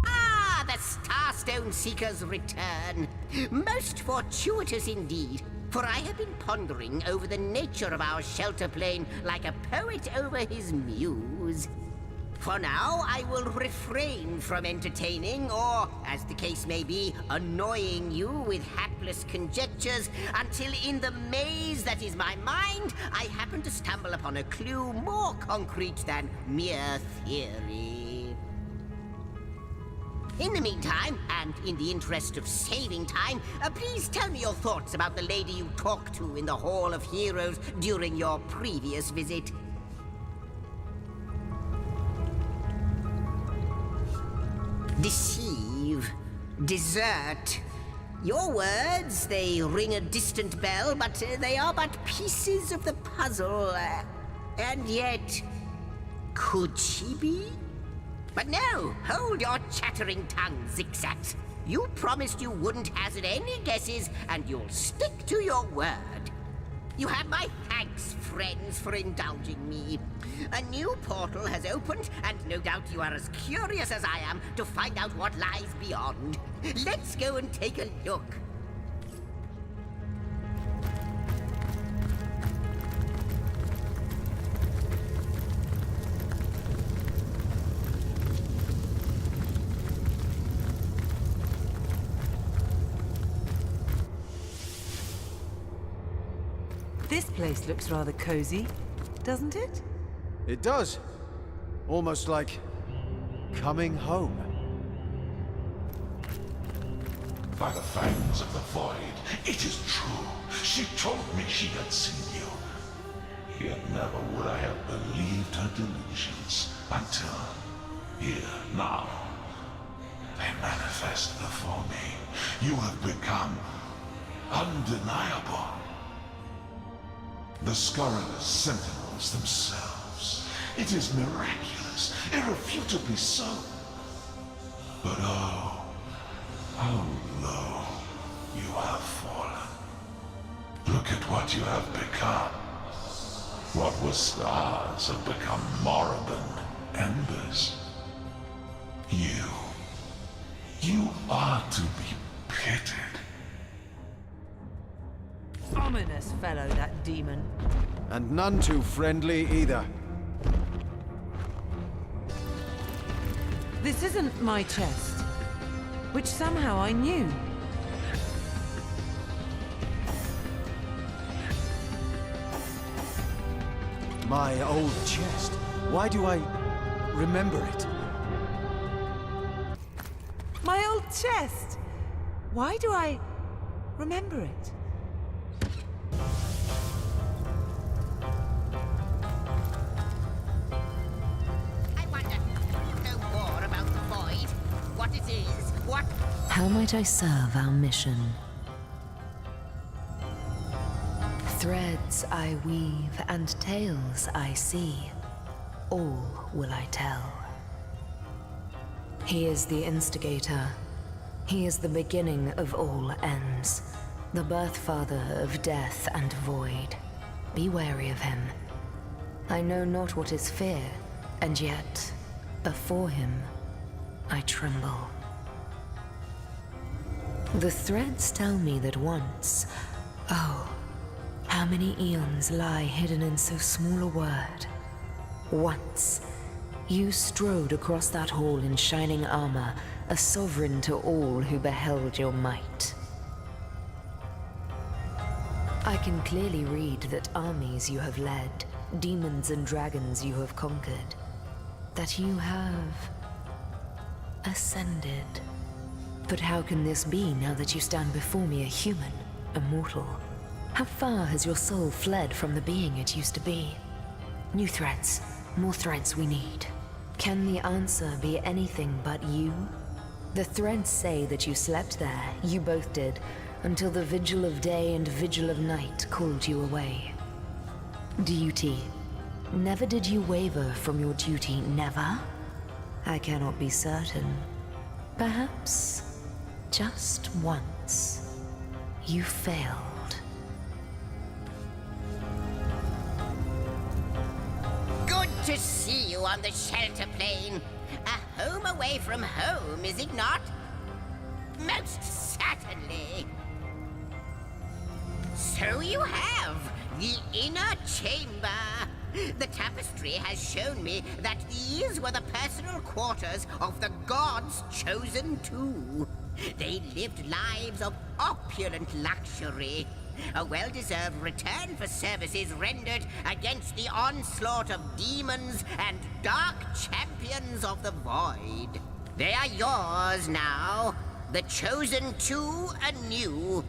Ah, the Starstone Seekers return. Most fortuitous indeed, for I have been pondering over the nature of our shelter plane like a poet over his muse. For now, I will refrain from entertaining, or, as the case may be, annoying you with hapless conjectures, until in the maze that is my mind, I happen to stumble upon a clue more concrete than mere theory. In the meantime, and in the interest of saving time, please tell me your thoughts about the lady you talked to in the Hall of Heroes during your previous visit. Deceive, desert. Your words, they ring a distant bell, but they are but pieces of the puzzle. And yet, could she be? But no, hold your chattering tongue, zigzags. You promised you wouldn't hazard any guesses, and you'll stick to your word. You have my thanks, friends, for indulging me. A new portal has opened, and no doubt you are as curious as I am to find out what lies beyond. Let's go and take a look. This place looks rather cozy, doesn't it? It does. Almost like coming home. By the fangs of the void, it is true. She told me she had seen you. Yet never would I have believed her delusions until here, now. They manifest before me. You have become undeniable. The scurrilous sentinels themselves. It is miraculous, irrefutably so. But oh, how low you have fallen. Look at what you have become. What were stars have become moribund embers. You are to be pitied. Ominous fellow, that demon. And none too friendly either. This isn't my chest, which somehow I knew. My old chest. Why do I remember it? My old chest! Why do I remember it? How might I serve our mission? Threads I weave and tales I see, all will I tell. He is the instigator. He is the beginning of all ends, the birth father of death and void. Be wary of him. I know not what is fear, and yet, before him, I tremble. The threads tell me that once, oh, how many eons lie hidden in so small a word. Once, you strode across that hall in shining armor, a sovereign to all who beheld your might. I can clearly read that armies you have led, demons and dragons you have conquered, that you have ascended. But how can this be now that you stand before me a human, a mortal? How far has your soul fled from the being it used to be? New threads, more threads we need. Can the answer be anything but you? The threads say that you slept there, you both did, until the vigil of day and vigil of night called you away. Duty. Never did you waver from your duty, never? I cannot be certain. Perhaps, just once, you failed. Good to see you on the shelter plane. A home away from home, is it not? Most certainly. So you have the inner chamber. The tapestry has shown me that these were the personal quarters of the gods chosen two. They lived lives of opulent luxury, a well-deserved return for services rendered against the onslaught of demons and dark champions of the void. They are yours now, the chosen two anew.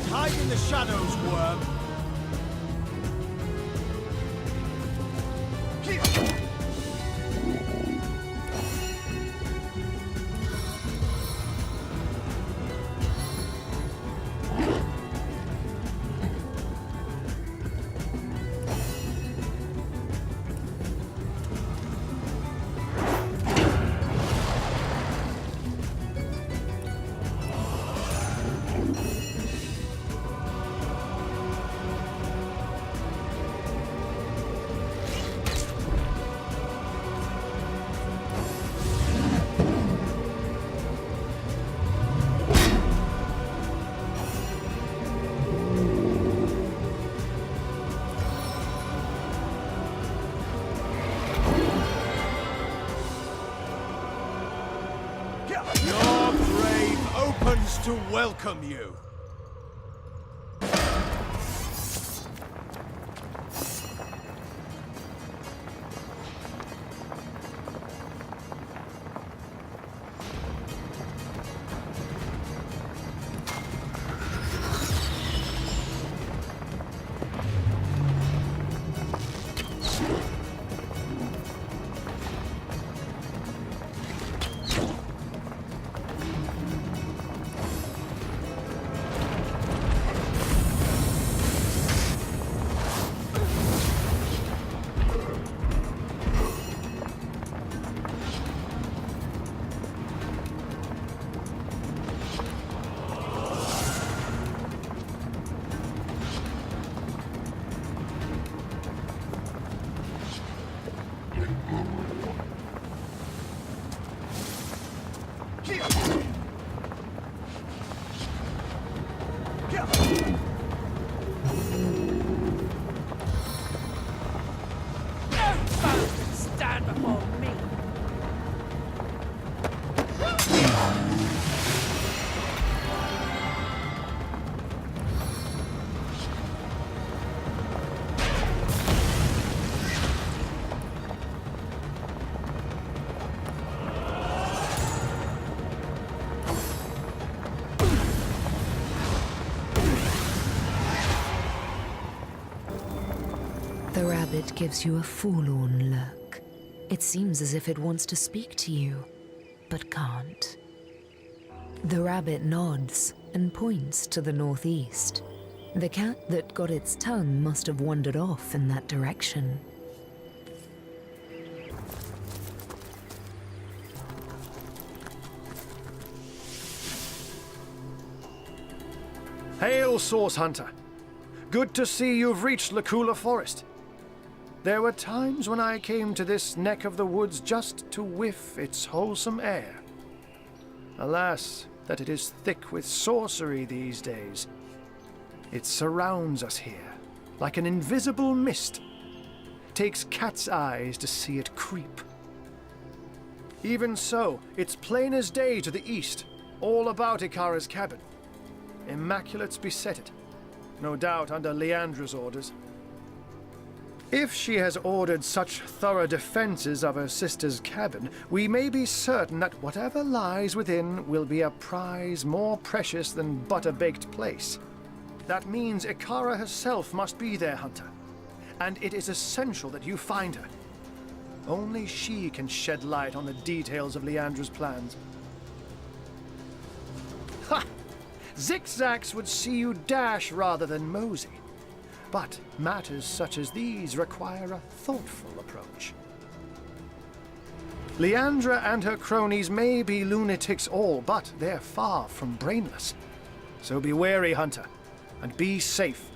Hide in the shadows, worm. Your grave opens to welcome you. Stand before me. The rabbit gives you a forlorn look. It seems as if it wants to speak to you, but can't. The rabbit nods and points to the northeast. The cat that got its tongue must have wandered off in that direction. Hail, Source Hunter. Good to see you've reached Lúcula Forest. There were times when I came to this neck of the woods just to whiff its wholesome air. Alas, that it is thick with sorcery these days. It surrounds us here, like an invisible mist. Takes cat's eyes to see it creep. Even so, it's plain as day to the east, all about Ikara's cabin. Immaculates beset it, no doubt under Leandra's orders. If she has ordered such thorough defenses of her sister's cabin, we may be certain that whatever lies within will be a prize more precious than butter-baked plaice. That means Ikara herself must be there, Hunter. And it is essential that you find her. Only she can shed light on the details of Leandra's plans. Ha! Zigzags would see you dash rather than mosey. But matters such as these require a thoughtful approach. Leandra and her cronies may be lunatics all, but they're far from brainless. So be wary, Hunter, and be safe.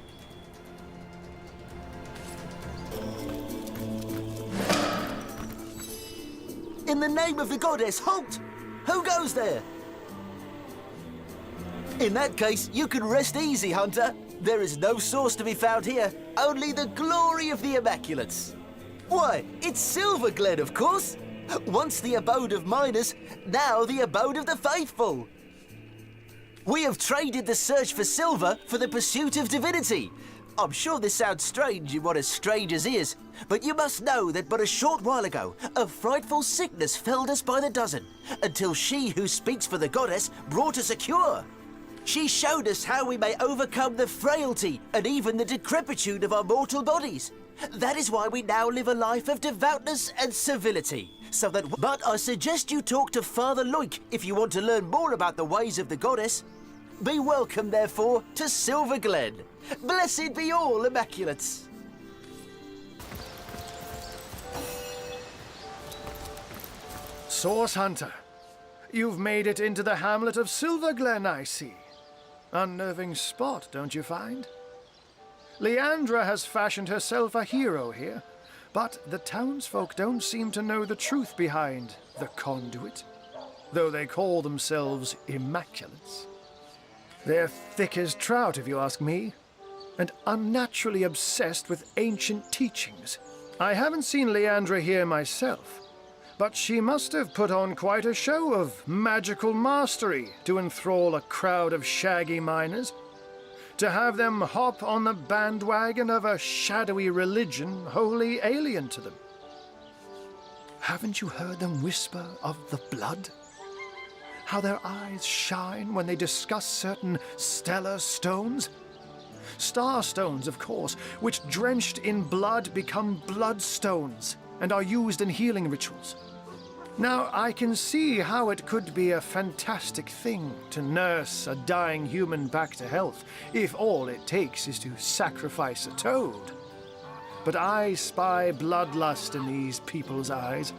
In the name of the goddess, halt! Who goes there? In that case, you can rest easy, Hunter. There is no source to be found here, only the glory of the Immaculates. Why, it's Silverglen, of course. Once the abode of miners, now the abode of the faithful. We have traded the search for silver for the pursuit of divinity. I'm sure this sounds strange in what a stranger's ears, but you must know that but a short while ago, a frightful sickness felled us by the dozen, until she who speaks for the goddess brought us a cure. She showed us how we may overcome the frailty and even the decrepitude of our mortal bodies. That is why we now live a life of devoutness and civility. But I suggest you talk to Father Loik if you want to learn more about the ways of the goddess. Be welcome, therefore, to Silverglen. Blessed be all Immaculates. Source Hunter, you've made it into the hamlet of Silverglen, I see. Unnerving spot, don't you find? Leandra has fashioned herself a hero here, but the townsfolk don't seem to know the truth behind the conduit, though they call themselves Immaculates. They're thick as trout, if you ask me, and unnaturally obsessed with ancient teachings. I haven't seen Leandra here myself, but she must have put on quite a show of magical mastery to enthrall a crowd of shaggy miners, to have them hop on the bandwagon of a shadowy religion wholly alien to them. Haven't you heard them whisper of the blood? How their eyes shine when they discuss certain stellar stones? Star stones, of course, which drenched in blood become bloodstones and are used in healing rituals. Now, I can see how it could be a fantastic thing to nurse a dying human back to health, if all it takes is to sacrifice a toad. But I spy bloodlust in these people's eyes.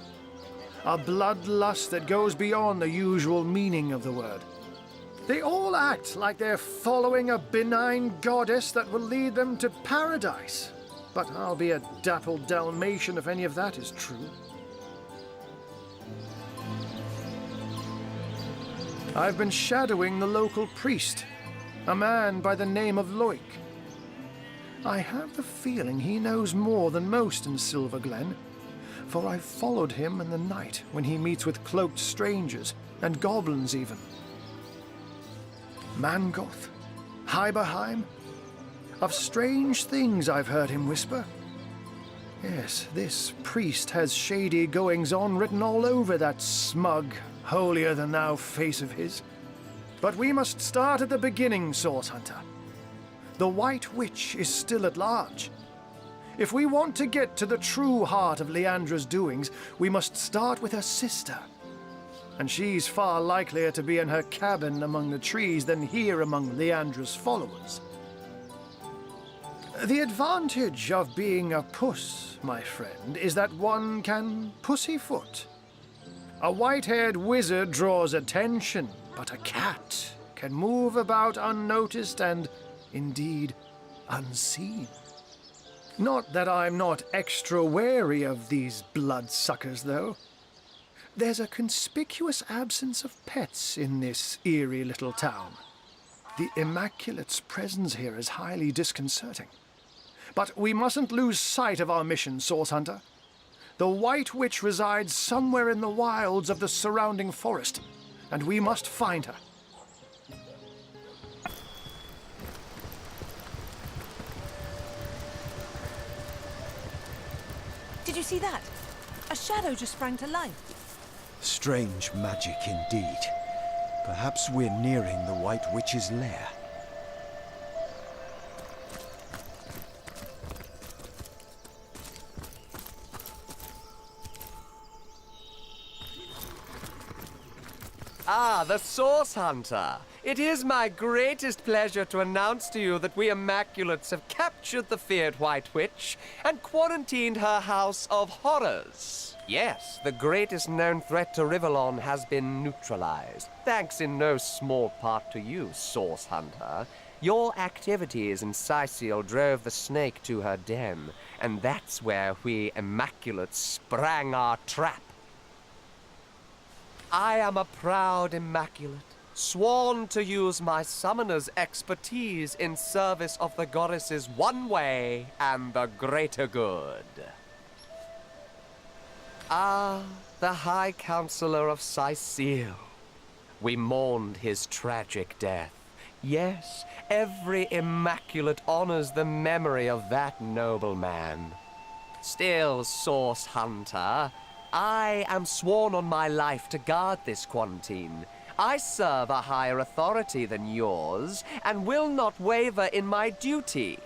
A bloodlust that goes beyond the usual meaning of the word. They all act like they're following a benign goddess that will lead them to paradise. But I'll be a dappled Dalmatian if any of that is true. I've been shadowing the local priest, a man by the name of Loik. I have the feeling he knows more than most in Silverglen, for I followed him in the night when he meets with cloaked strangers, and goblins even. Mangoth, Hyberheim, of strange things I've heard him whisper. Yes, this priest has shady goings-on written all over that smug, holier-than-thou face of his. But we must start at the beginning, Source Hunter. The White Witch is still at large. If we want to get to the true heart of Leandra's doings, we must start with her sister. And she's far likelier to be in her cabin among the trees than here among Leandra's followers. The advantage of being a puss, my friend, is that one can pussyfoot. A white-haired wizard draws attention, but a cat can move about unnoticed and, indeed, unseen. Not that I'm not extra wary of these bloodsuckers, though. There's a conspicuous absence of pets in this eerie little town. The Immaculate's presence here is highly disconcerting. But we mustn't lose sight of our mission, Source Hunter. The White Witch resides somewhere in the wilds of the surrounding forest, and we must find her. Did you see that? A shadow just sprang to life. Strange magic indeed. Perhaps we're nearing the White Witch's lair. Ah, the Source Hunter. It is my greatest pleasure to announce to you that we Immaculates have captured the feared White Witch and quarantined her house of horrors. Yes, the greatest known threat to Rivellon has been neutralized, thanks in no small part to you, Source Hunter. Your activities in Sicil drove the snake to her den, and that's where we Immaculates sprang our trap. I am a proud Immaculate, sworn to use my summoner's expertise in service of the goddess's one way and the greater good. Ah, the High Counselor of Sicil. We mourned his tragic death. Yes, every Immaculate honors the memory of that noble man. Still, Source Hunter, I am sworn on my life to guard this quarantine. I serve a higher authority than yours, and will not waver in my duty.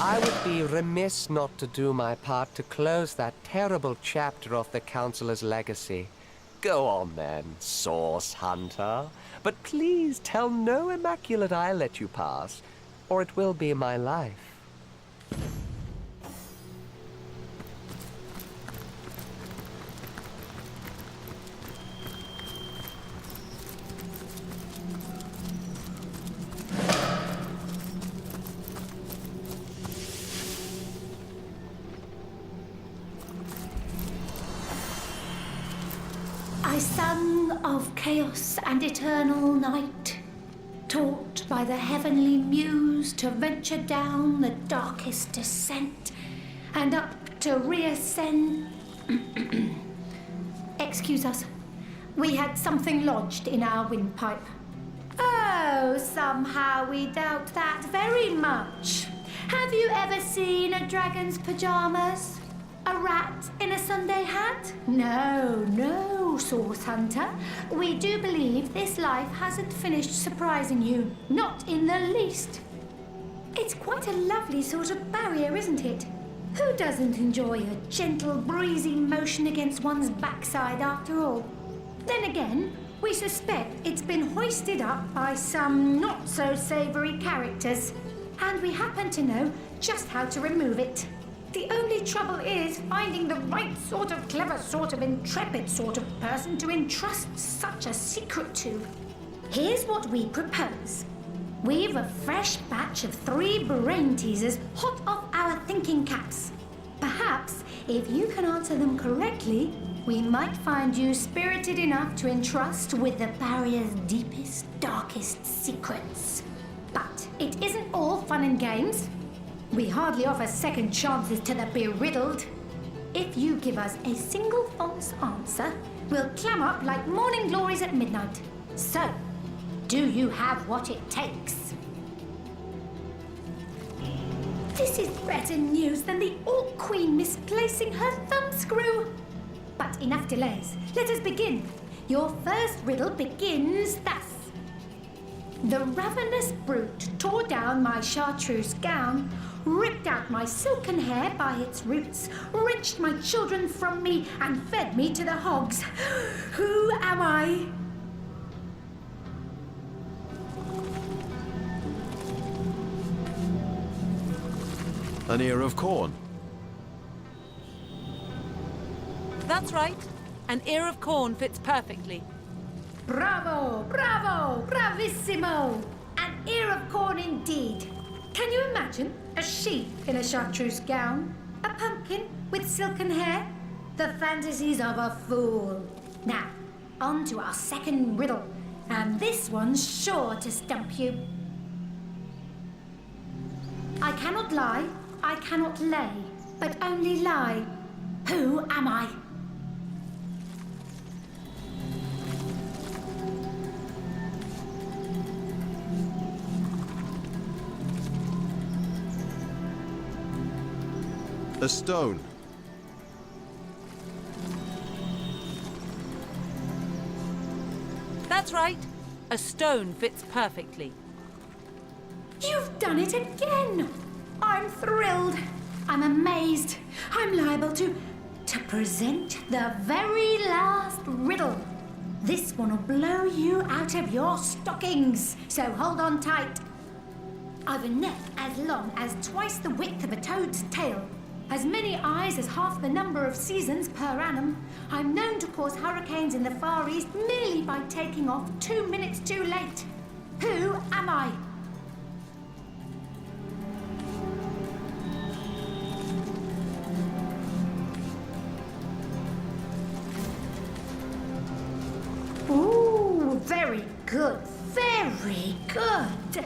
I would be remiss not to do my part to close that terrible chapter of the Counselor's legacy. Go on then, Source Hunter. But please tell no Immaculate I let you pass, or it will be my life. I son of chaos and eternal night, taught by the heavenly muse to venture down the darkest descent and up to reascend. Excuse us, we had something lodged in our windpipe. Oh, somehow we doubt that very much. Have you ever seen a dragon's pajamas? A rat in a Sunday hat? No, Source Hunter. We do believe this life hasn't finished surprising you. Not in the least. It's quite a lovely sort of barrier, isn't it? Who doesn't enjoy a gentle, breezy motion against one's backside after all? Then again, we suspect it's been hoisted up by some not-so-savoury characters, and we happen to know just how to remove it. The only trouble is finding the right sort of clever, sort of intrepid sort of person to entrust such a secret to. Here's what we propose. We've a fresh batch of 3 brain teasers hot off our thinking caps. Perhaps, if you can answer them correctly, we might find you spirited enough to entrust with the barrier's deepest, darkest secrets. But it isn't all fun and games. We hardly offer second chances to the beriddled. If you give us a single false answer, we'll clam up like morning glories at midnight. So, do you have what it takes? This is better news than the Orc Queen misplacing her thumbscrew. But enough delays. Let us begin. Your first riddle begins thus. The ravenous brute tore down my chartreuse gown, ripped out my silken hair by its roots, wrenched my children from me, and fed me to the hogs. Who am I? An ear of corn. That's right. An ear of corn fits perfectly. Bravo, bravo, bravissimo! An ear of corn indeed. Can you imagine a sheep in a chartreuse gown? A pumpkin with silken hair? The fantasies of a fool. Now, on to our second riddle. And this one's sure to stump you. I cannot lie, I cannot lay, but only lie. Who am I? A stone. That's right. A stone fits perfectly. You've done it again! I'm thrilled. I'm amazed. I'm liable to present the very last riddle. This one will blow you out of your stockings, so hold on tight. I've a neck as long as twice the width of a toad's tail, as many eyes as half the number of seasons per annum. I'm known to cause hurricanes in the Far East merely by taking off 2 minutes too late. Who am I? Ooh, very good, very good.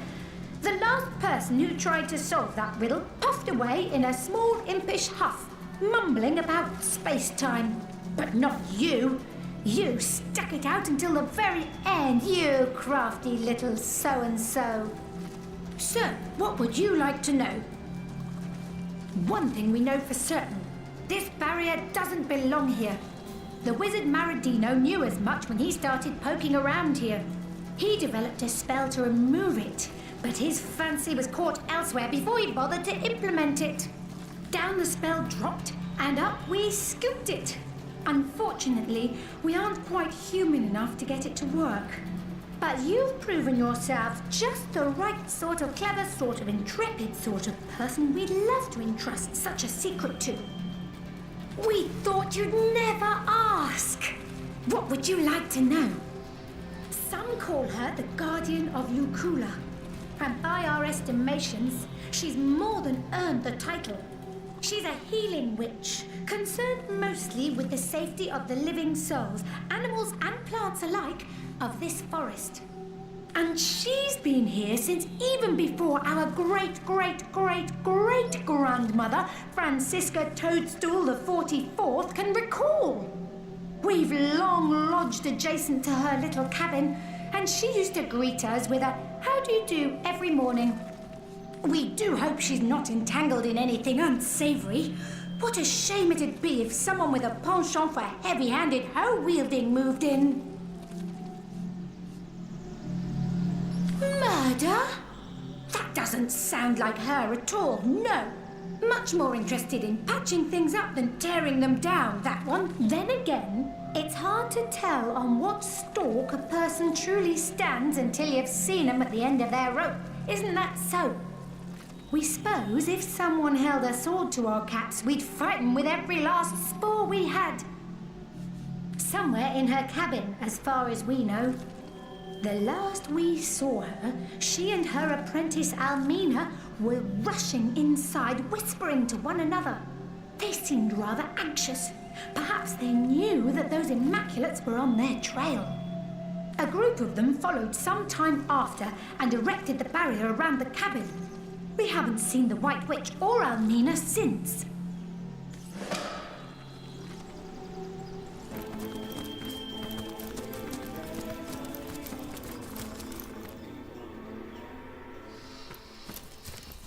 The last person who tried to solve that riddle puffed away in a small impish huff, mumbling about space-time. But not you. You stuck it out until the very end, you crafty little so-and-so. So, what would you like to know? One thing we know for certain. This barrier doesn't belong here. The wizard Maradino knew as much when he started poking around here. He developed a spell to remove it, but his fancy was caught elsewhere before he bothered to implement it. Down the spell dropped, and up we scooped it. Unfortunately, we aren't quite human enough to get it to work. But you've proven yourself just the right sort of clever, sort of intrepid sort of person we'd love to entrust such a secret to. We thought you'd never ask. What would you like to know? Some call her the guardian of lúcula. And by our estimations, she's more than earned the title. She's a healing witch, concerned mostly with the safety of the living souls, animals and plants alike, of this forest. And she's been here since even before our great-great-great-great-grandmother, Francisca Toadstool the 44th, can recall. We've long lodged adjacent to her little cabin, and she used to greet us with a "How do you do?" every morning. We do hope she's not entangled in anything unsavory. What a shame it'd be if someone with a penchant for heavy-handed hoe-wielding moved in. Murder? That doesn't sound like her at all, no. Much more interested in patching things up than tearing them down, that one. Then again, it's hard to tell on what stalk a person truly stands until you've seen them at the end of their rope. Isn't that so? We suppose if someone held a sword to our caps, we'd fight them with every last spore we had. Somewhere in her cabin, as far as we know. The last we saw her, she and her apprentice Almina were rushing inside, whispering to one another. They seemed rather anxious. Perhaps they knew that those Immaculates were on their trail. A group of them followed some time after and erected the barrier around the cabin. We haven't seen the White Witch or Alnina since.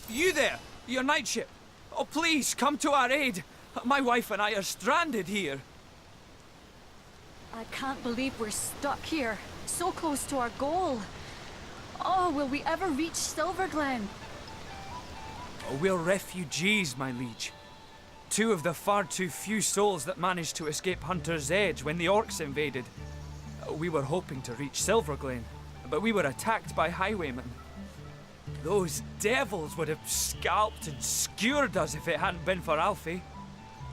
You there! Your knightship! Oh, please, come to our aid! My wife and I are stranded here. I can't believe we're stuck here, so close to our goal. Oh, will we ever reach Silverglen? Oh, we're refugees, my liege. Two of the far too few souls that managed to escape Hunter's Edge when the orcs invaded. We were hoping to reach Silverglen, but we were attacked by highwaymen. Those devils would have scalped and skewered us if it hadn't been for Alfie.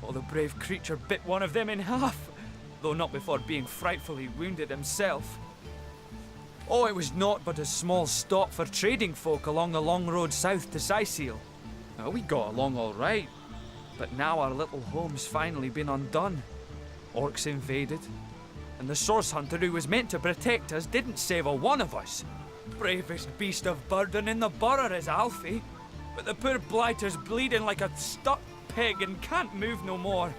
Oh, the brave creature bit one of them in half, though not before being frightfully wounded himself. Oh, it was naught but a small stop for trading folk along the long road south to Sicil. We got along all right, but now our little home's finally been undone. Orcs invaded, and the source hunter who was meant to protect us didn't save a one of us. Bravest beast of burden in the borough is Alfie, but the poor blighter's bleeding like a stuck pig and can't move no more.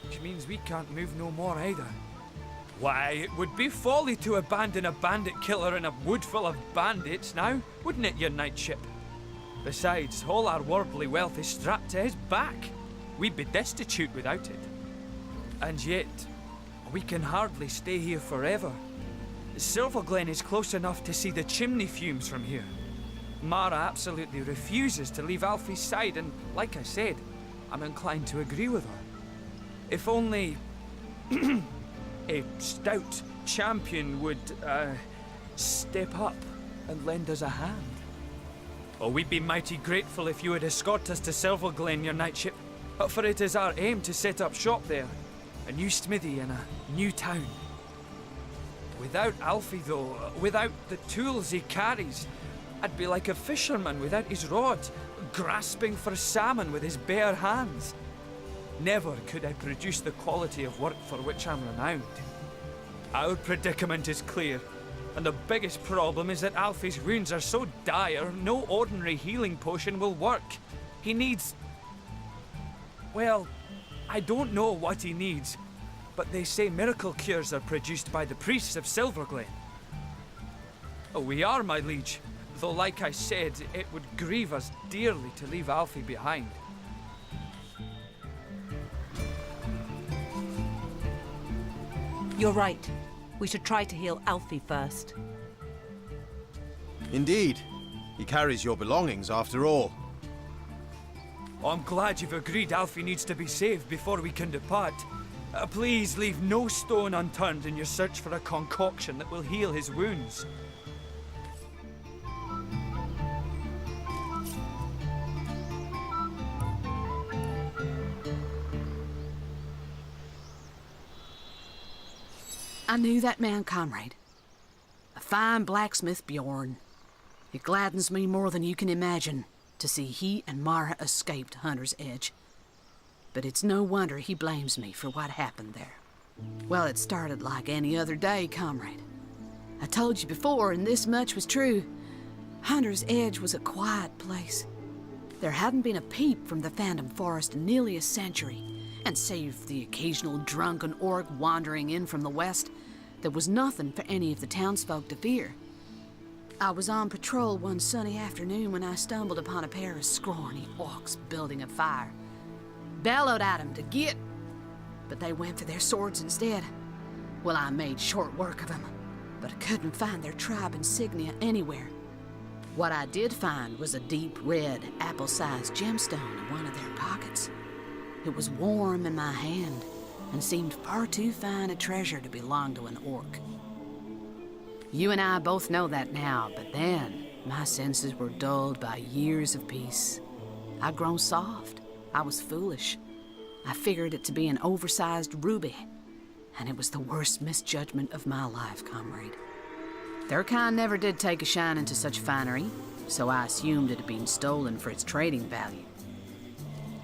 Which means we can't move no more either. Why, it would be folly to abandon a bandit killer in a wood full of bandits now, wouldn't it, your knightship? Besides, all our worldly wealth is strapped to his back. We'd be destitute without it. And yet, we can hardly stay here forever. Silverglen is close enough to see the chimney fumes from here. Mara absolutely refuses to leave Alfie's side, and like I said, I'm inclined to agree with her. If only a stout champion would, step up and lend us a hand. Oh, we'd be mighty grateful if you would escort us to Silverglen, your knightship, for it is our aim to set up shop there. A new smithy in a new town. Without Alfie, though, without the tools he carries, I'd be like a fisherman without his rod, grasping for salmon with his bare hands. Never could I produce the quality of work for which I'm renowned. Our predicament is clear, and the biggest problem is that Alfie's wounds are so dire, no ordinary healing potion will work. He needs... well, I don't know what he needs, but they say miracle cures are produced by the priests of Silverglen. Oh, we are, my liege, though like I said, it would grieve us dearly to leave Alfie behind. You're right. We should try to heal Alfie first. Indeed. He carries your belongings after all. Oh, I'm glad you've agreed Alfie needs to be saved before we can depart. Please leave no stone unturned in your search for a concoction that will heal his wounds. I knew that man, comrade. A fine blacksmith, Bjorn. It gladdens me more than you can imagine to see he and Mara escaped Hunter's Edge. But it's no wonder he blames me for what happened there. Well, it started like any other day, comrade. I told you before, and this much was true. Hunter's Edge was a quiet place. There hadn't been a peep from the Phantom Forest in nearly a century, and save for the occasional drunken orc wandering in from the west, there was nothing for any of the townsfolk to fear. I was on patrol one sunny afternoon when I stumbled upon a pair of scrawny orcs building a fire. Bellowed at them to get, but they went for their swords instead. Well, I made short work of them, but I couldn't find their tribe insignia anywhere. What I did find was a deep red, apple-sized gemstone in one of their pockets. It was warm in my hand and seemed far too fine a treasure to belong to an orc. You and I both know that now, but then my senses were dulled by years of peace. I'd grown soft. I was foolish. I figured it to be an oversized ruby, and it was the worst misjudgment of my life, comrade. Their kind never did take a shine into such finery, so I assumed it had been stolen for its trading value.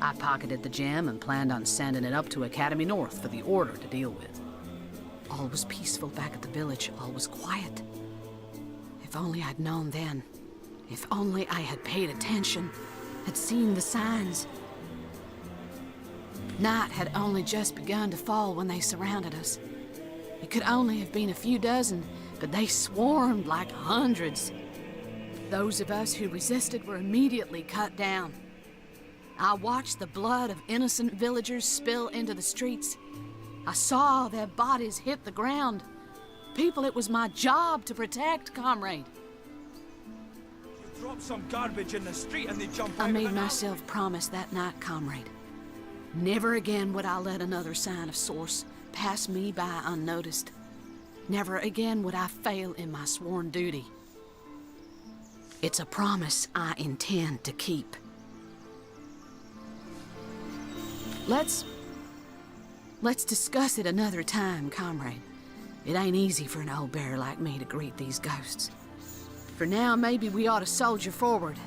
I pocketed the gem and planned on sending it up to Academy North for the Order to deal with. All was peaceful back at the village, all was quiet. If only I'd known then. If only I had paid attention, had seen the signs. Night had only just begun to fall when they surrounded us. It could only have been a few dozen, but they swarmed like hundreds. Those of us who resisted were immediately cut down. I watched the blood of innocent villagers spill into the streets. I saw their bodies hit the ground. People it was my job to protect, comrade. You drop some garbage in the street and they jump out. I made myself promise that night, comrade. Never again would I let another sign of source pass me by unnoticed. Never again would I fail in my sworn duty. It's a promise I intend to keep. Let's discuss it another time, comrade. It ain't easy for an old bear like me to greet these ghosts. For now, maybe we ought to soldier forward.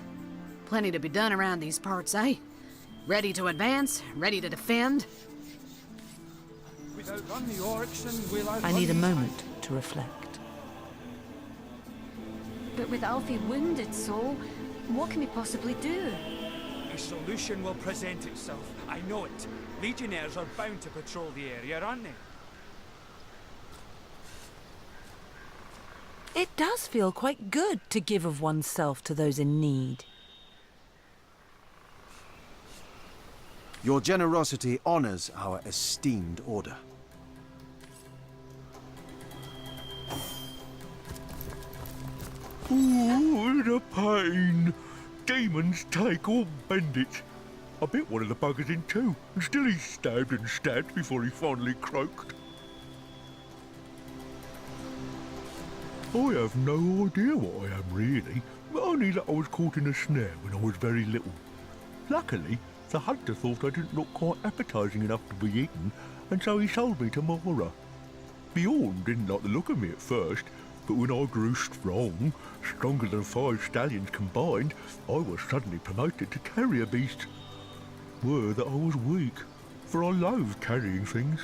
Plenty to be done around these parts, eh? Ready to advance, ready to defend. We'll outrun the orcs and we'll outrun I need a these moment to reflect. But with Alfie wounded so, what can we possibly do? A solution will present itself. I know it. Legionnaires are bound to patrol the area, aren't they? It does feel quite good to give of oneself to those in need. Your generosity honors our esteemed order. Ooh, the pain. Demons take all bandits. I bit one of the buggers in two, and still he stabbed and stabbed before he finally croaked. I have no idea what I am really, but only that I was caught in a snare when I was very little. Luckily, the hunter thought I didn't look quite appetizing enough to be eaten, and so he sold me to Mara. Bjorn didn't like the look of me at first, but when I grew strong, stronger than 5 stallions combined, I was suddenly promoted to carrier beast. Were that I was weak, for I loathed carrying things.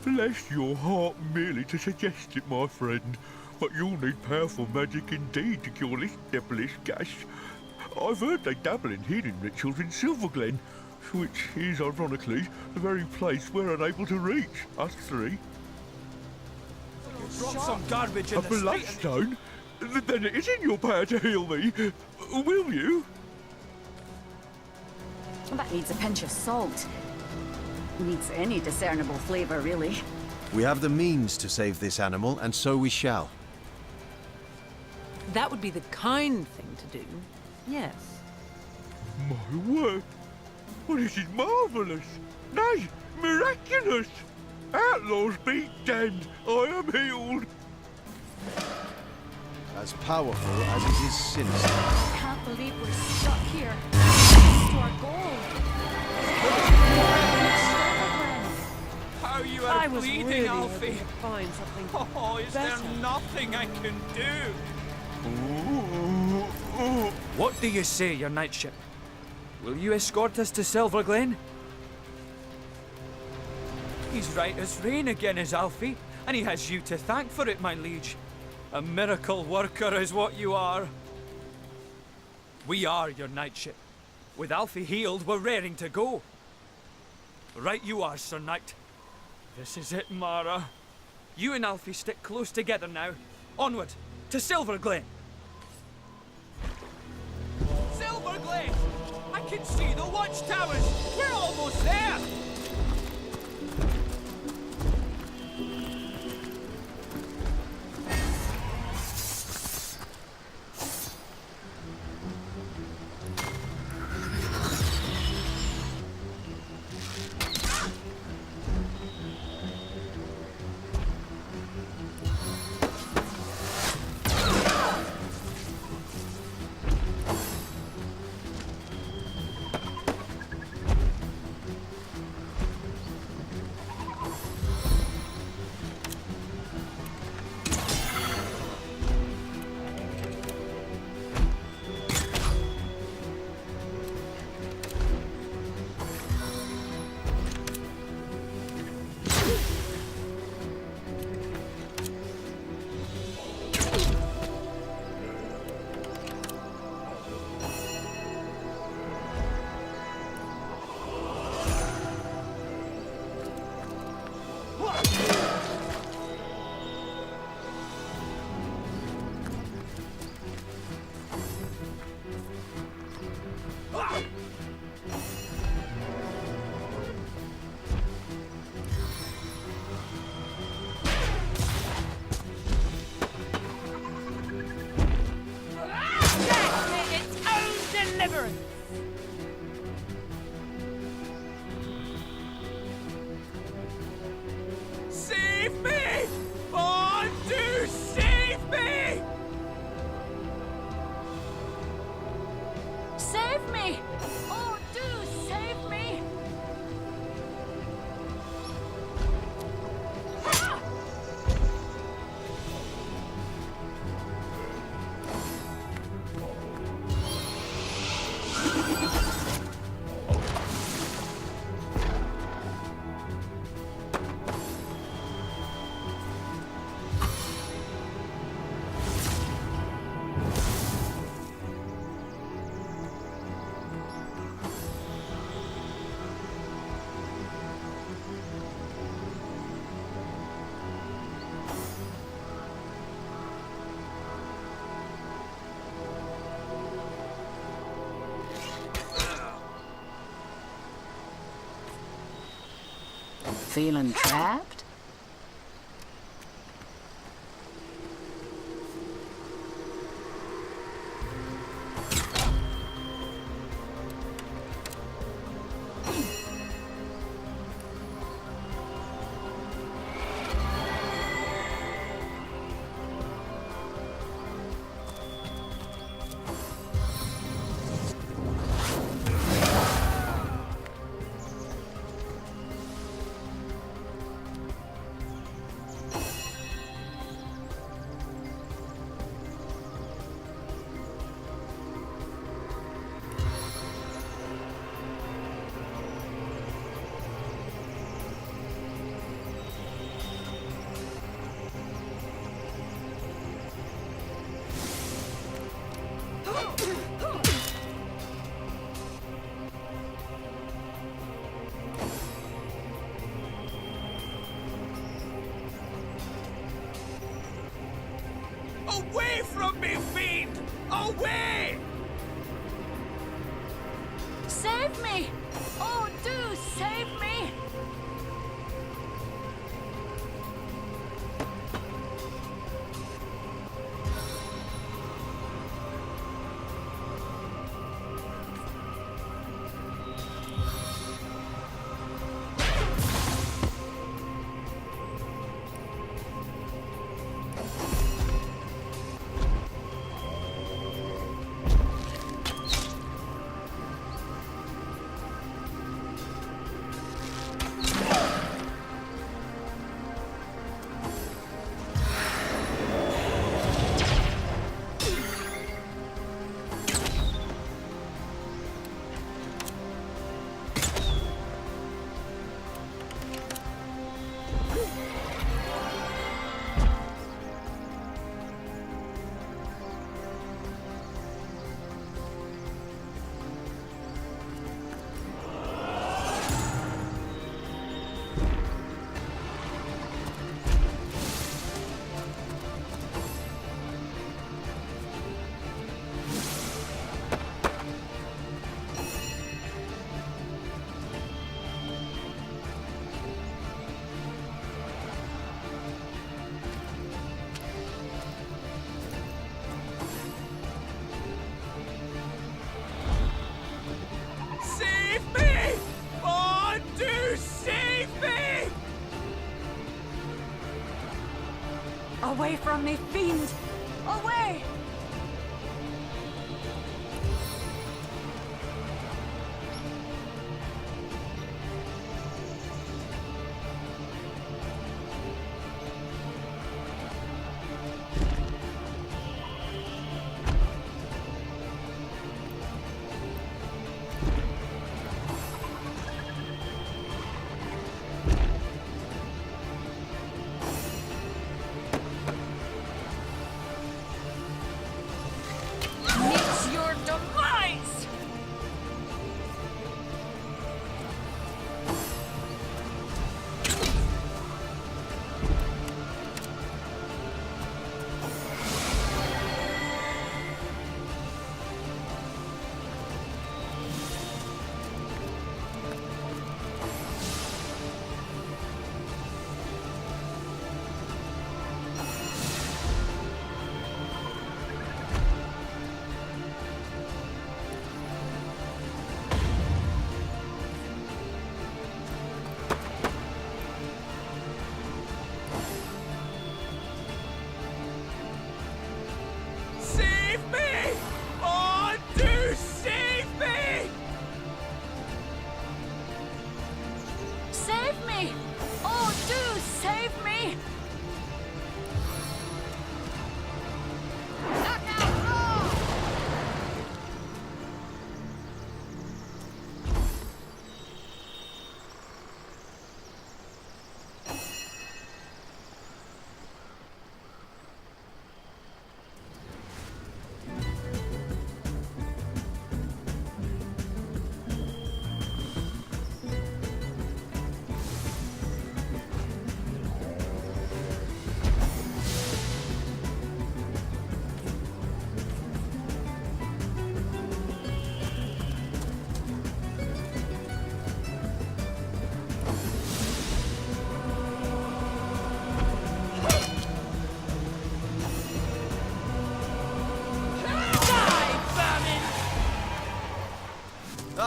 Bless your heart merely to suggest it, my friend, but you'll need powerful magic indeed to cure this devilish gash. I've heard they dabble in healing rituals in Silverglen, which is, ironically, the very place we're unable to reach, us three. Drop some garbage in A the street. bloodstone? Then it is in your power to heal me. Will you? That needs a pinch of salt. Needs any discernible flavour, really. We have the means to save this animal, and so we shall. That would be the kind thing to do. Yes. My word! Well, this is marvellous! Nay, miraculous! Outlaws be damned! I am healed! As powerful as it is sinister. I can't believe we're stuck here. To our goal. How you I are was bleeding, really Alfie. hoping to find something Oh, is better. there nothing I can do? What do you say, your knightship? Will you escort us to Silverglen? He's right as rain again, is Alfie, and he has you to thank for it, my liege. A miracle worker is what you are. We are your knightship. With Alfie healed, we're raring to go. Right you are, Sir Knight. This is it, Mara. You and Alfie stick close together now. Onward, to Silverglen. Silverglen! I can see the watchtowers! We're almost there! Save me! Oh, do save me! Ah! Feeling trapped? Away from me, fiend! Away! Save me! Oh, do save me! Away from me, fiend! Away!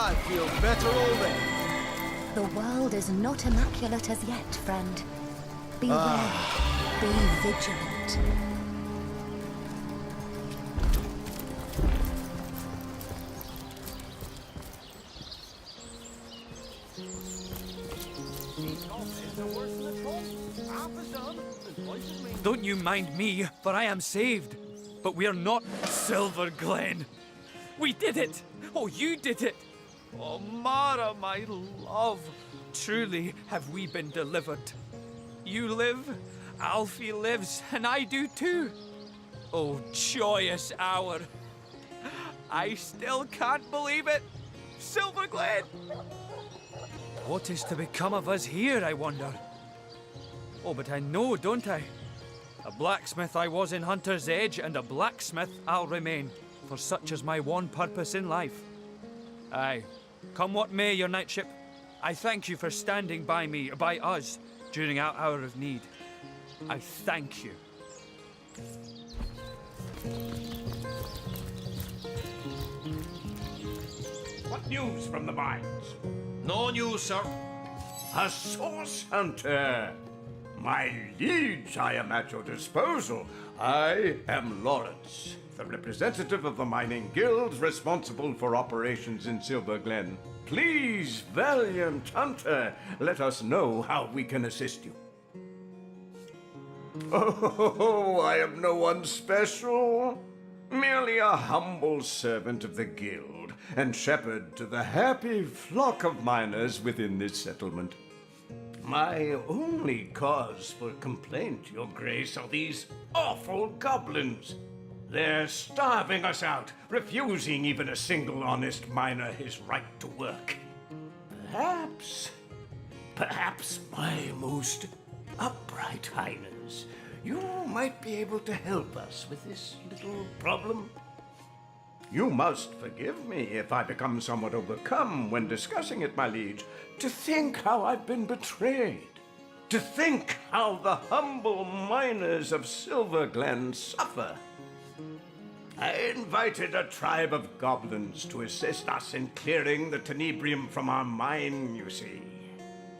I feel better already. The world is not immaculate as yet, friend. Be wary. Be vigilant. Don't you mind me, for I am saved. But we are not Silverglen. We did it! Oh, you did it! Oh, Mara, my love. Truly have we been delivered. You live, Alfie lives, and I do too. Oh, joyous hour. I still can't believe it. Silverglen! What is to become of us here, I wonder? Oh, but I know, don't I? A blacksmith I was in Hunter's Edge, and a blacksmith I'll remain, for such is my one purpose in life. Aye, come what may, your knightship, I thank you for standing by me, by us, during our hour of need. I thank you. What news from the mines? No news, sir. A source hunter. My liege, I am at your disposal. I am Lawrence, the representative of the mining guild responsible for operations in Silverglen. Please, valiant hunter, let us know how we can assist you. Oh, I am no one special. Merely a humble servant of the guild and shepherd to the happy flock of miners within this settlement. My only cause for complaint, Your Grace, are these awful goblins. They're starving us out, refusing even a single honest miner his right to work. Perhaps, my most upright highness, you might be able to help us with this little problem. You must forgive me if I become somewhat overcome when discussing it, my liege. To think how I've been betrayed. To think how the humble miners of Silverglen suffer. I invited a tribe of goblins to assist us in clearing the tenebrium from our mine, you see.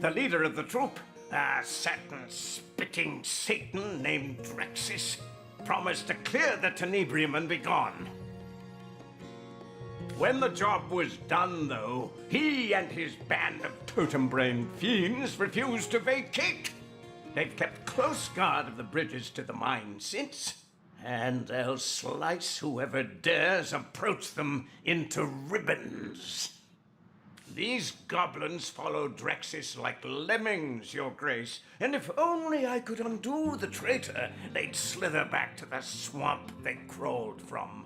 The leader of the troop, a certain spitting Satan named Drexis, promised to clear the tenebrium and be gone. When the job was done, though, he and his band of totem-brained fiends refused to vacate. They've kept close guard of the bridges to the mine since, and they'll slice whoever dares approach them into ribbons. These goblins follow Drexis like lemmings, Your Grace, and if only I could undo the traitor, they'd slither back to the swamp they crawled from.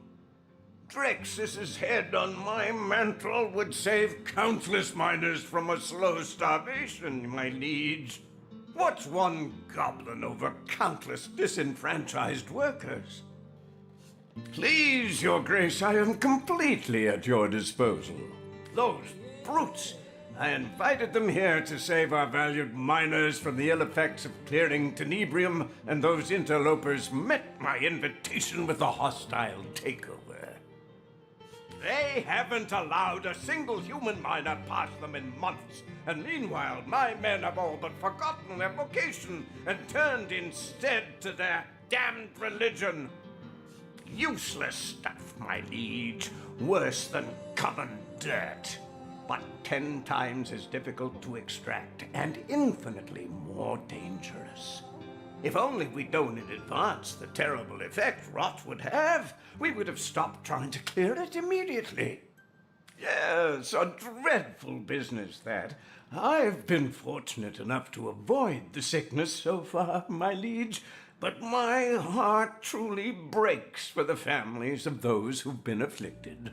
Drexis's head on my mantle would save countless miners from a slow starvation, my liege. What's one goblin over countless disenfranchised workers? Please, Your Grace, I am completely at your disposal. Those brutes! I invited them here to save our valued miners from the ill effects of clearing tenebrium, and those interlopers met my invitation with a hostile takeover. They haven't allowed a single human miner past them in months, and meanwhile my men have all but forgotten their vocation and turned instead to their damned religion. Useless stuff, my liege, worse than common dirt, but 10 times as difficult to extract and infinitely more dangerous. If only we'd known in advance the terrible effect rot would have, we would have stopped trying to clear it immediately. Yes, a dreadful business, that. I've been fortunate enough to avoid the sickness so far, my liege, but my heart truly breaks for the families of those who've been afflicted.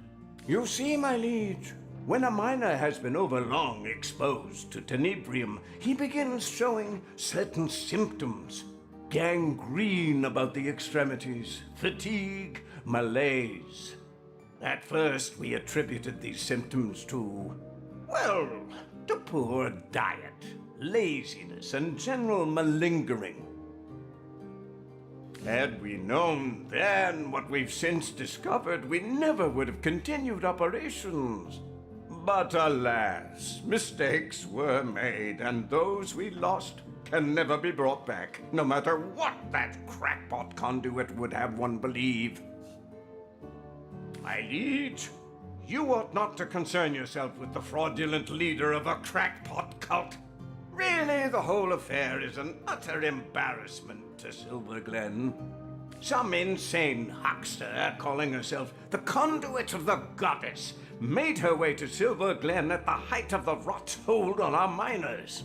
You see, my liege, when a miner has been overlong exposed to tenebrium, he begins showing certain symptoms. Gangrene about the extremities, fatigue, malaise. At first, we attributed these symptoms to, well, to poor diet, laziness, and general malingering. Had we known then what we've since discovered, we never would have continued operations. But alas, mistakes were made, and those we lost can never be brought back, no matter what that crackpot conduit would have one believe. My liege, you ought not to concern yourself with the fraudulent leader of a crackpot cult. Really, the whole affair is an utter embarrassment to Silverglen. Some insane huckster calling herself the conduit of the goddess made her way to Silverglen at the height of the rot's hold on our miners.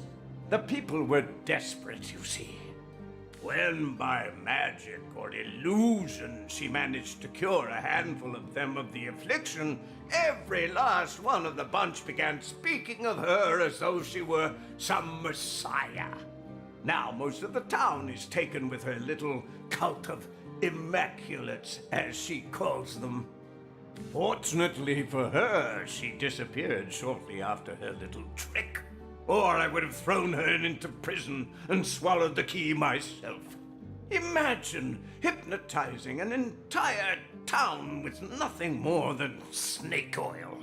The people were desperate, you see. When by magic or illusion she managed to cure a handful of them of the affliction, every last one of the bunch began speaking of her as though she were some messiah. Now most of the town is taken with her little cult of immaculates, as she calls them. Fortunately for her, she disappeared shortly after her little trick. Or I would have thrown her into prison and swallowed the key myself. Imagine hypnotizing an entire town with nothing more than snake oil.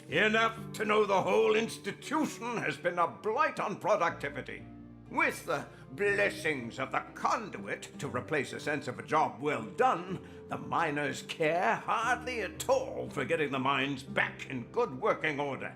Enough to know the whole institution has been a blight on productivity. With the blessings of the conduit to replace a sense of a job well done, the miners care hardly at all for getting the mines back in good working order.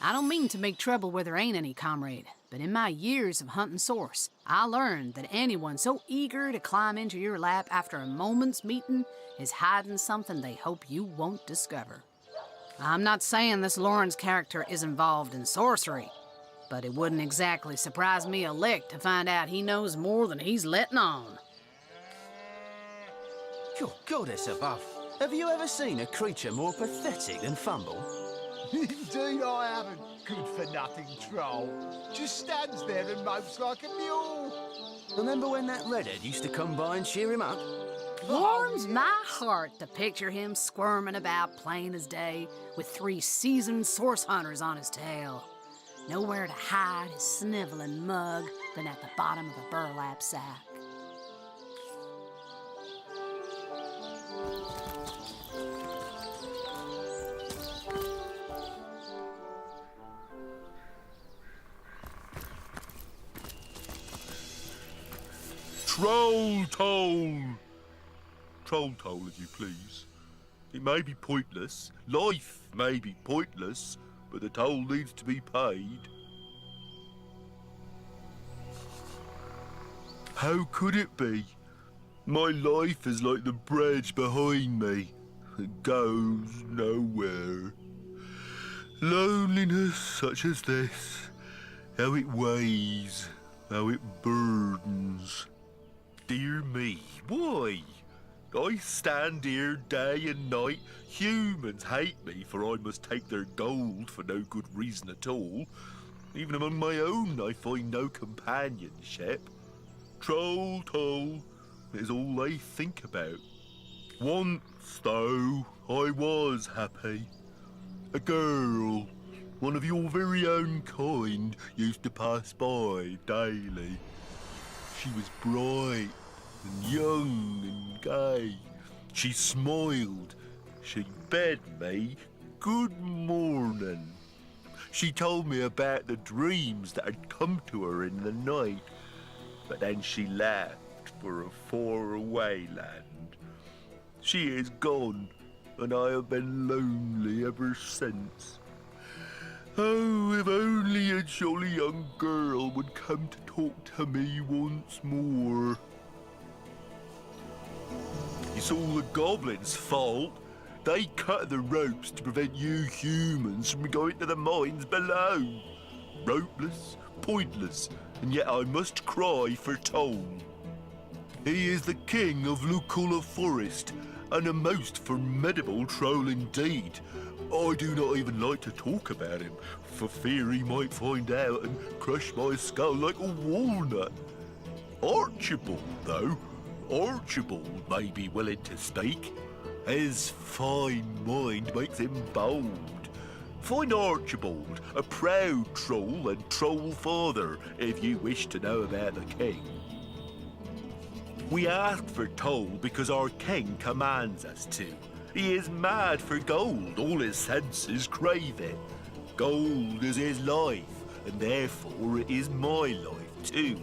I don't mean to make trouble where there ain't any, comrade, but in my years of hunting source, I learned that anyone so eager to climb into your lap after a moment's meeting is hiding something they hope you won't discover. I'm not saying this Lawrence character is involved in sorcery, but it wouldn't exactly surprise me a lick to find out he knows more than he's letting on. Good goddess above. Have you ever seen a creature more pathetic than Fumble? Indeed I haven't, good-for-nothing troll. Just stands there and mopes like a mule. Remember when that redhead used to come by and cheer him up? Warms my heart to picture him squirming about plain as day with 3 seasoned source hunters on his tail. Nowhere to hide his sniveling mug than at the bottom of a burlap sack. Troll toll! Troll toll, if you please. It may be pointless, life may be pointless, but the toll needs to be paid. How could it be? My life is like the bridge behind me. It goes nowhere. Loneliness such as this, how it weighs, how it burdens. Dear me, why? I stand here day and night. Humans hate me, for I must take their gold for no good reason at all. Even among my own I find no companionship. Troll toll is all they think about. Once, though, I was happy. A girl, one of your very own kind, used to pass by daily. She was bright and young and gay. She smiled. She bade me good morning. She told me about the dreams that had come to her in the night. But then she left for a far-away land. She is gone, and I have been lonely ever since. Oh, if only a jolly young girl would come to talk to me once more. It's all the goblins' fault. They cut the ropes to prevent you humans from going to the mines below. Ropeless, pointless, and yet I must cry for Tom. He is the king of Lúcula Forest, and a most formidable troll indeed. I do not even like to talk about him, for fear he might find out and crush my skull like a walnut. Archibald, though, Archibald may be willing to speak. His fine mind makes him bold. Find Archibald, a proud troll and troll father, if you wish to know about the king. We ask for toll because our king commands us to. He is mad for gold, all his senses crave it. Gold is his life, and therefore it is my life too.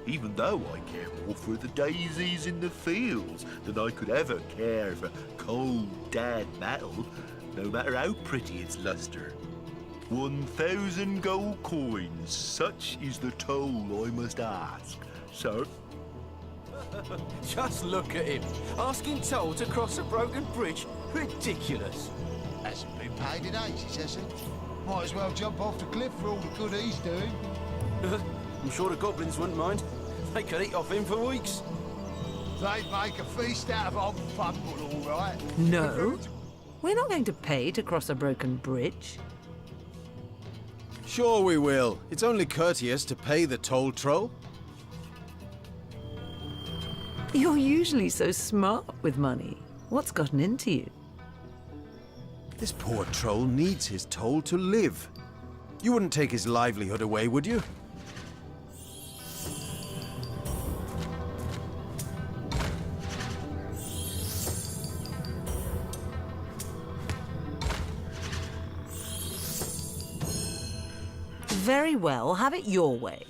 Even though I care more for the daisies in the fields than I could ever care for cold, dead metal, no matter how pretty its luster. 1,000 gold coins, such is the toll I must ask, sir. Just look at him, asking toll to cross a broken bridge. Ridiculous. Hasn't been paid in ages, has he? Might as well jump off the cliff for all the good he's doing. I'm sure the goblins wouldn't mind. They could eat off him for weeks. They'd make a feast out of old Fumble, all right. No. We're not going to pay to cross a broken bridge. Sure we will. It's only courteous to pay the toll troll. You're usually so smart with money. What's gotten into you? This poor troll needs his toll to live. You wouldn't take his livelihood away, would you? Very well, have it your way.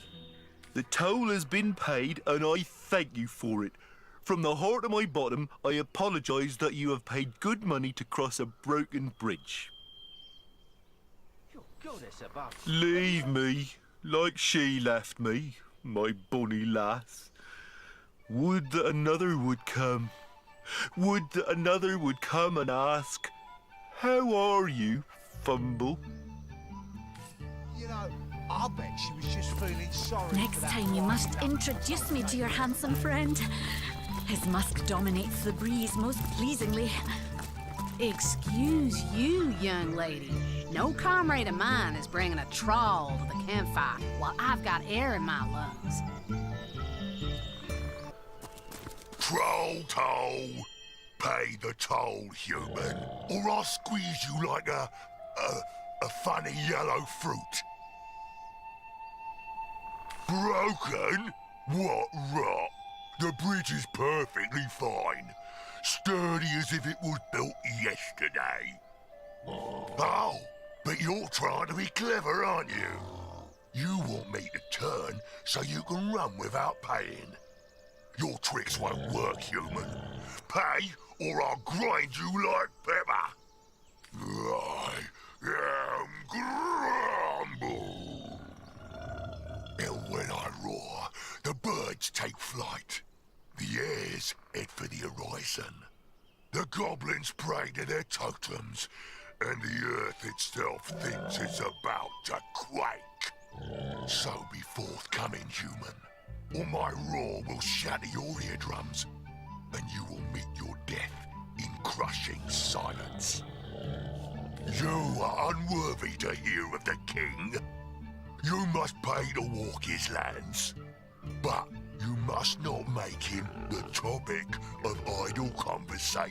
The toll has been paid, and I thank you for it. From the heart of my bottom, I apologise that you have paid good money to cross a broken bridge. Leave me, like she left me, my bonny lass. Would that another would come. Would that another would come and ask, how are you, Fumble? You know, I bet she was just feeling sorry. Next time you must introduce me to your handsome friend. His musk dominates the breeze most pleasingly. Excuse you, young lady. No comrade of mine is bringing a trawl to the campfire while I've got air in my lungs. Troll toll. Pay the toll, human, or I'll squeeze you like a funny yellow fruit. Broken? What rot? The bridge is perfectly fine. Sturdy as if it was built yesterday. Oh, but you're trying to be clever, aren't you? You want me to turn so you can run without paying. Your tricks won't work, human. Pay, or I'll grind you like pepper. I am Grumble. And when I roar, the birds take flight. The airs head for the horizon. The goblins pray to their totems, and the earth itself thinks it's about to quake. So be forthcoming, human, or my roar will shatter your eardrums, and you will meet your death in crushing silence. You are unworthy to hear of the king. You must pay to walk his lands, but you must not make him the topic of idle conversation.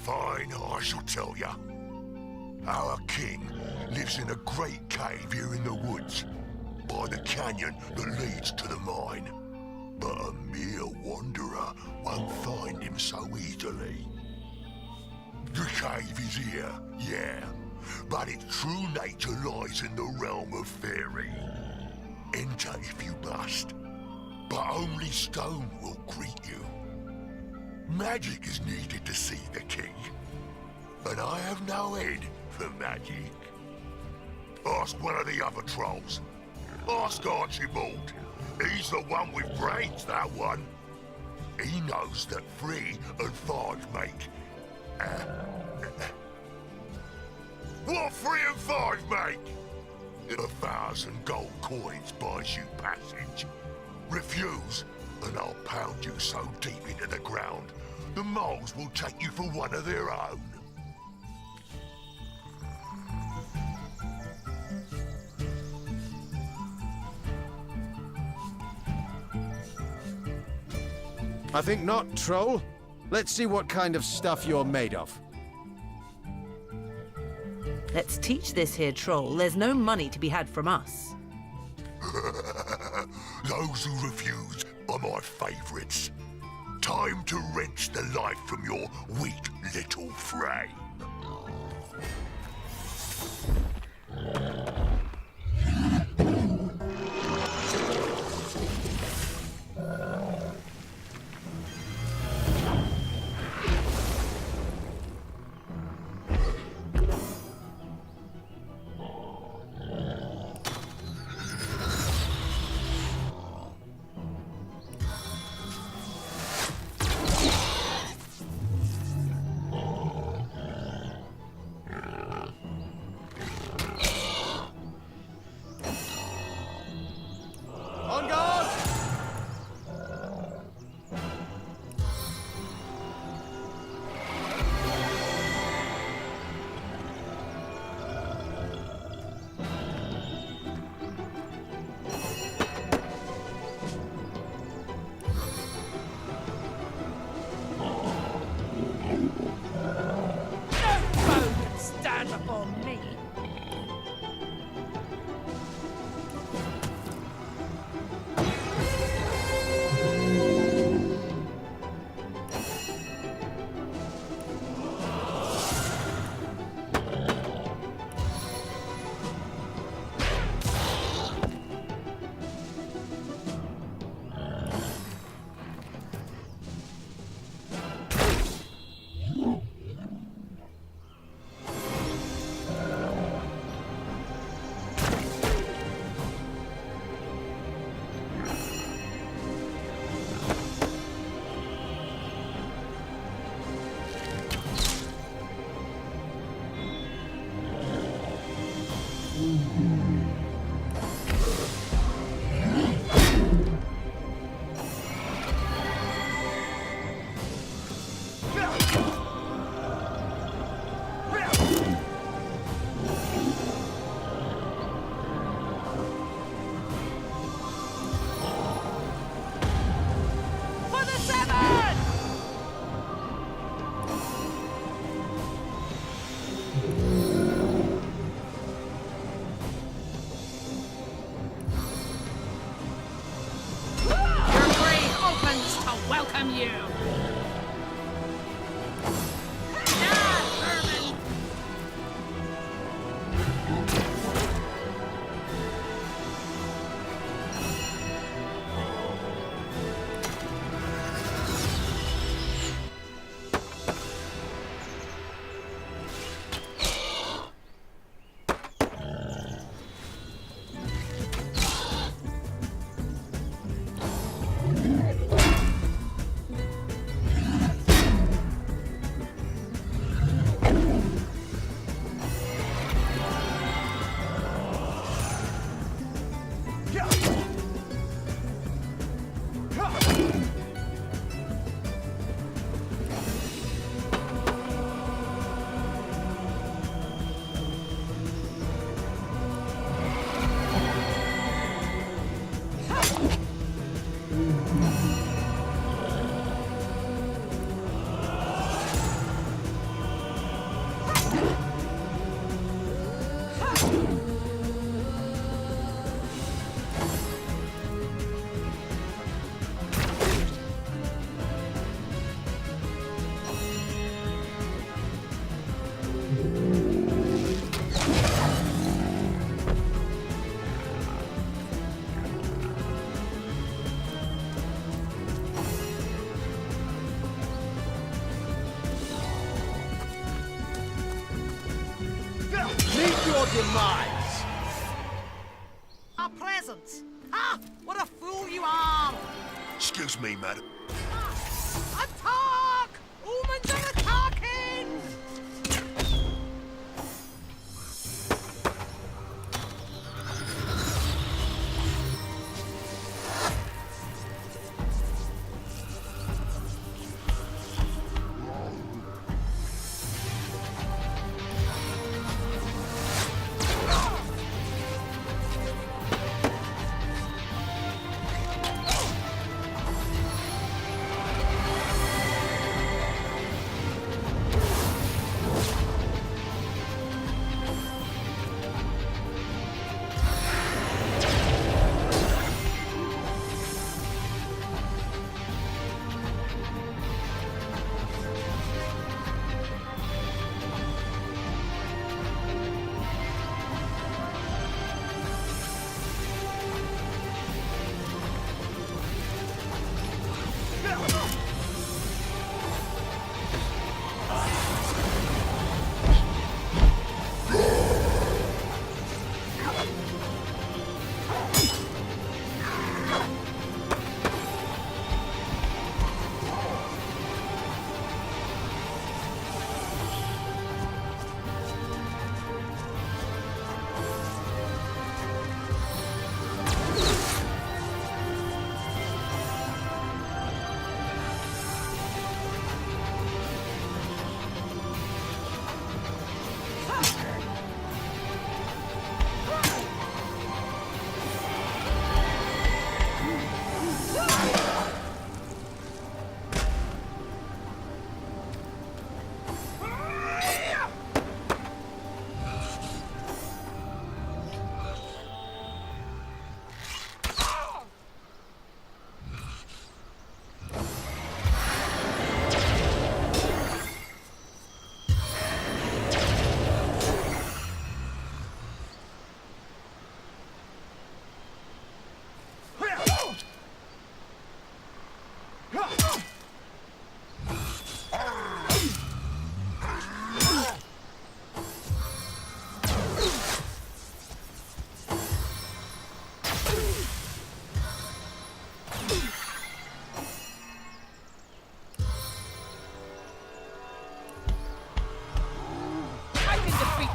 Fine, I shall tell ya. Our king lives in a great cave here in the woods, by the canyon that leads to the mine. But a mere wanderer won't find him so easily. The cave is here, yeah, but its true nature lies in the realm of fairy. Enter if you must, but only stone will greet you. Magic is needed to see the king, and I have no head for magic. Ask one of the other trolls. Ask Archibald. He's the one with brains, that one. He knows that 3 and 5 make What 3 and 5 make? 1,000 gold coins buys you passage. Refuse, and I'll pound you so deep into the ground, the moles will take you for one of their own. I think not, Troll. Let's see what kind of stuff you're made of. Let's teach this here troll there's no money to be had from us. Those who refuse are my favourites. Time to wrench the life from your weak little frame. On guard! Stand before me. Welcome you! Demise! Our presents! Ah! What a fool you are! Excuse me, madam. Attack! Humans are attacking!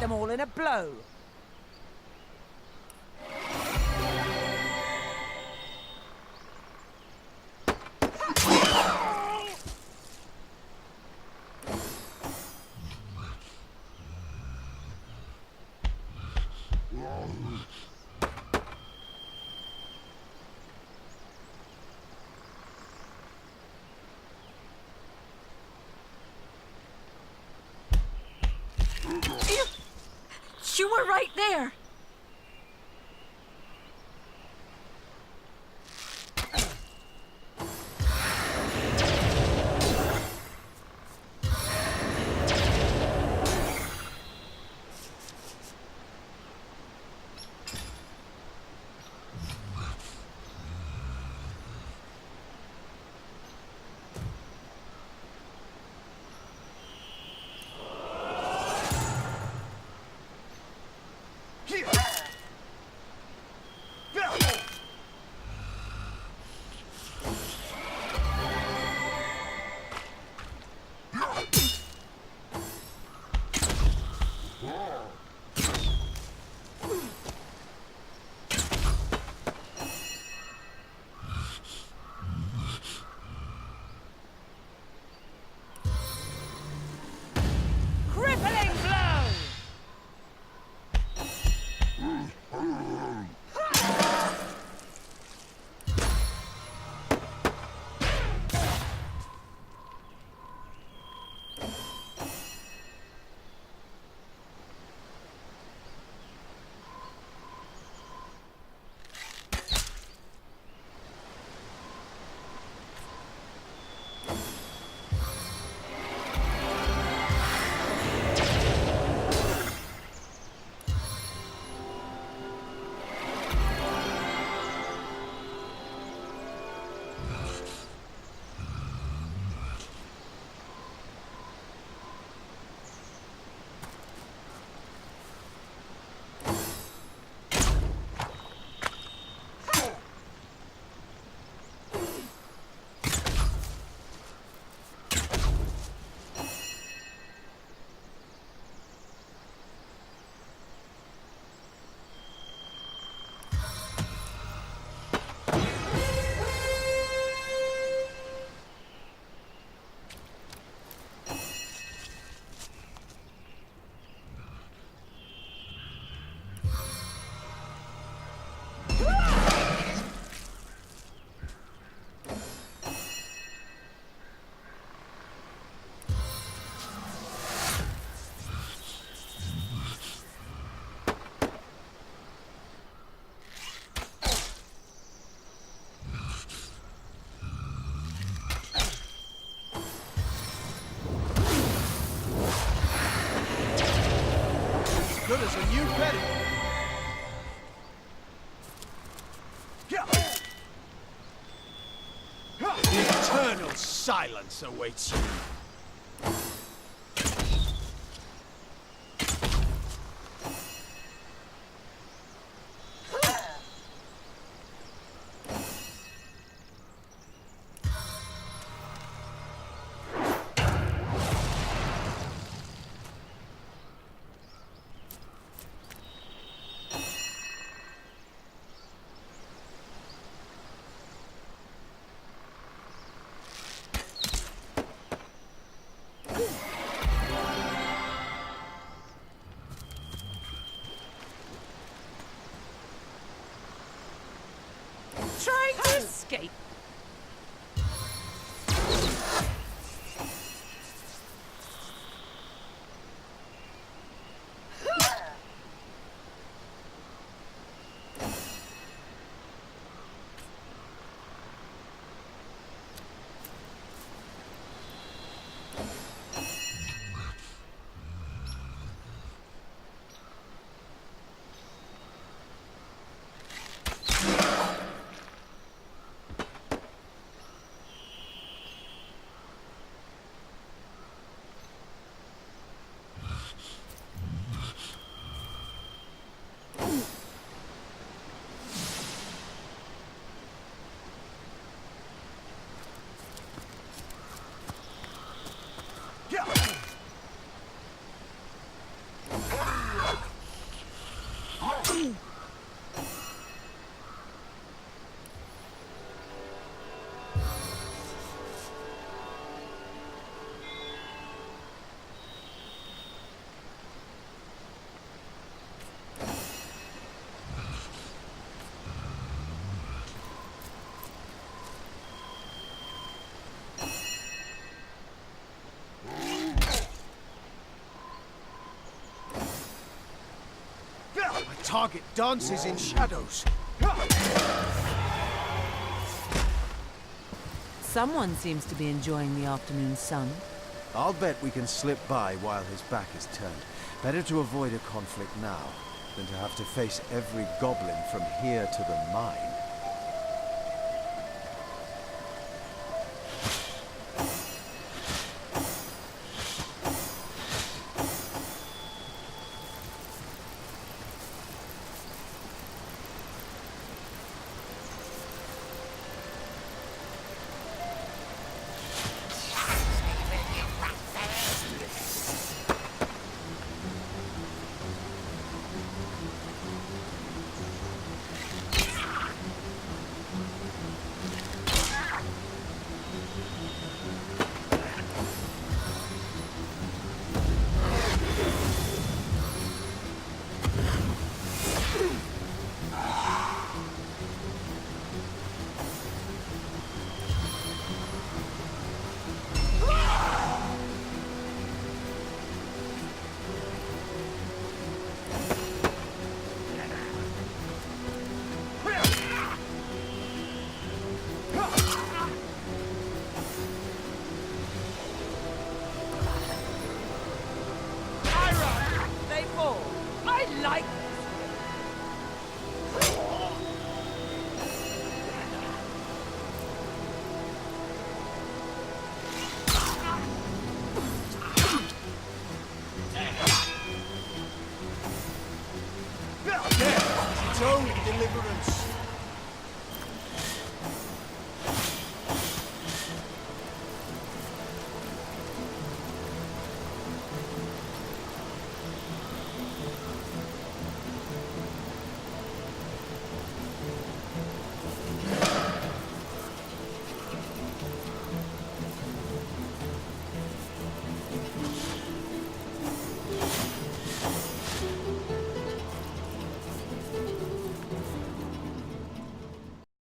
them all in a blow. You were right there! Good as a new penny. Eternal silence awaits you. Trying to escape. target dances in shadows. Someone seems to be enjoying the afternoon sun. I'll bet we can slip by while his back is turned. Better to avoid a conflict now than to have to face every goblin from here to the mine. Its own deliverance.